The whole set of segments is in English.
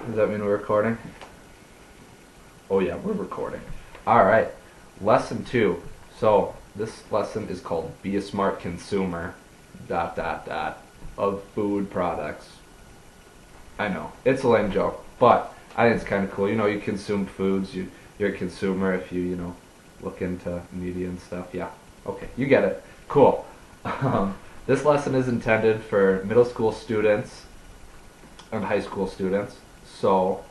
Does that mean we're recording? Oh yeah, we're recording. Alright, lesson 2. So, this lesson is called Be a Smart Consumer, of food products. I know, it's a lame joke, but I think it's kind of cool. You know, you consume foods, you're a consumer if you look into media and stuff. Yeah, okay, you get it. Cool. This lesson is intended for middle school students and high school students. So,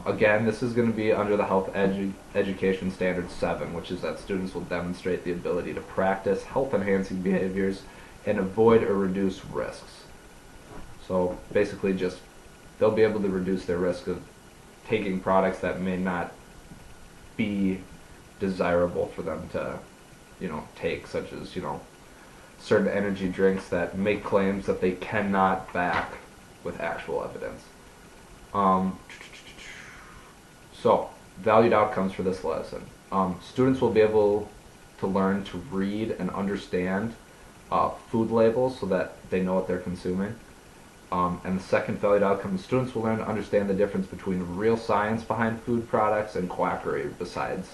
again, this is going to be under the Education Standard 7, which is that students will demonstrate the ability to practice health-enhancing behaviors and avoid or reduce risks. So basically just they'll be able to reduce their risk of taking products that may not be desirable for them to, take, such as, certain energy drinks that make claims that they cannot back with actual evidence. Um, so, valued outcomes for this lesson. Students will be able to learn to read and understand food labels so that they know what they're consuming. And the second valued outcome is students will learn to understand the difference between real science behind food products and quackery besides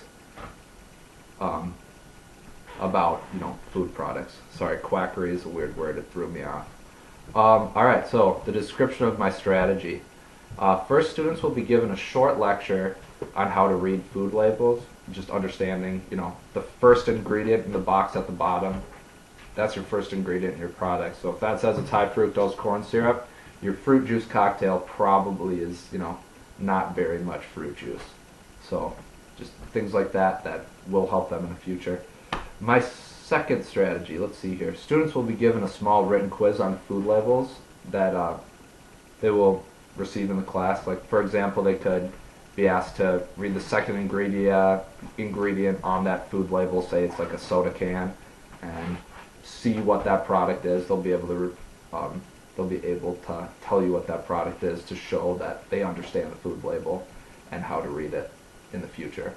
about, food products. Sorry, quackery is a weird word, it threw me off. Alright, so the description of my strategy. First, students will be given a short lecture on how to read food labels, just understanding, the first ingredient in the box at the bottom. That's your first ingredient in your product. So if that says it's high fructose corn syrup, your fruit juice cocktail probably is, not very much fruit juice. So just things like that will help them in the future. My second strategy, let's see here. Students will be given a small written quiz on food labels that they will receive in the class. Like, for example, they could be asked to read the second ingredient on that food label, say it's like a soda can, and see what that product is. They'll be able to tell you what that product is to show that they understand the food label and how to read it in the future.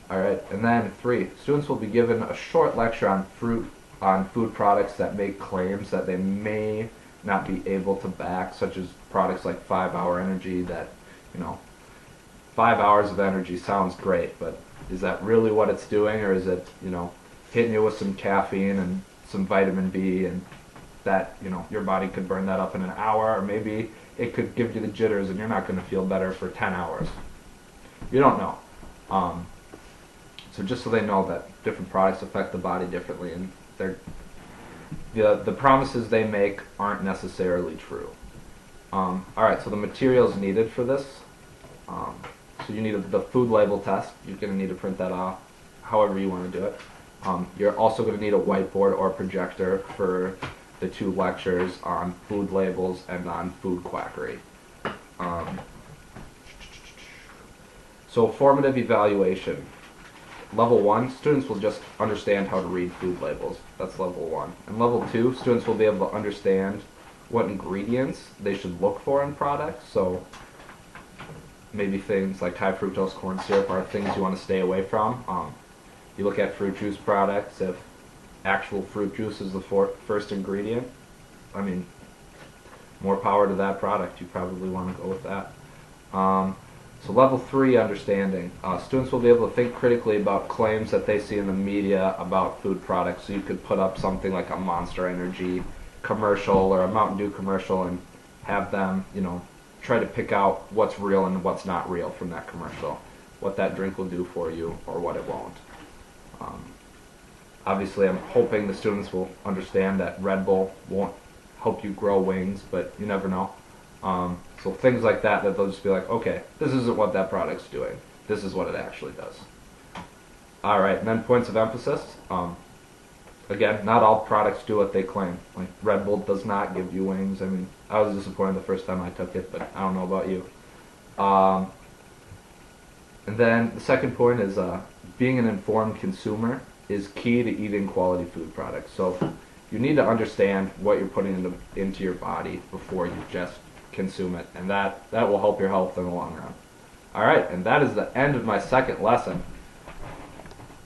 Alright, and then 3, students will be given a short lecture on food products that make claims that they may not be able to back, such as products like 5-Hour Energy that, 5 hours of energy sounds great, but is that really what it's doing, or is it, hitting you with some caffeine and some vitamin B and that, your body could burn that up in an hour, or maybe it could give you the jitters and you're not going to feel better for 10 hours. You don't know. So just so they know that different products affect the body differently, and the promises they make aren't necessarily true. Alright, so the materials needed for this. So you need the food label test. You're going to need to print that off however you want to do it. You're also going to need a whiteboard or projector for the 2 lectures on food labels and on food quackery. So formative evaluation. Level 1, students will just understand how to read food labels. That's level 1. And level 2, students will be able to understand what ingredients they should look for in products. So maybe things like high fructose corn syrup are things you want to stay away from. You look at fruit juice products, if actual fruit juice is the first ingredient, I mean, more power to that product. You probably want to go with that. So level 3, understanding. Students will be able to think critically about claims that they see in the media about food products. So you could put up something like a Monster Energy commercial or a Mountain Dew commercial and have them, try to pick out what's real and what's not real from that commercial. What that drink will do for you or what it won't. Obviously, I'm hoping the students will understand that Red Bull won't help you grow wings, but you never know. So things like that they'll just be like, okay, this isn't what that product's doing. This is what it actually does. Alright, and then points of emphasis. Again, not all products do what they claim. Like, Red Bull does not give you wings. I mean, I was disappointed the first time I took it, but I don't know about you. And then the second point is being an informed consumer is key to eating quality food products. So you need to understand what you're putting into your body before you just consume it, and that will help your health in the long run. Alright, and that is the end of my second lesson.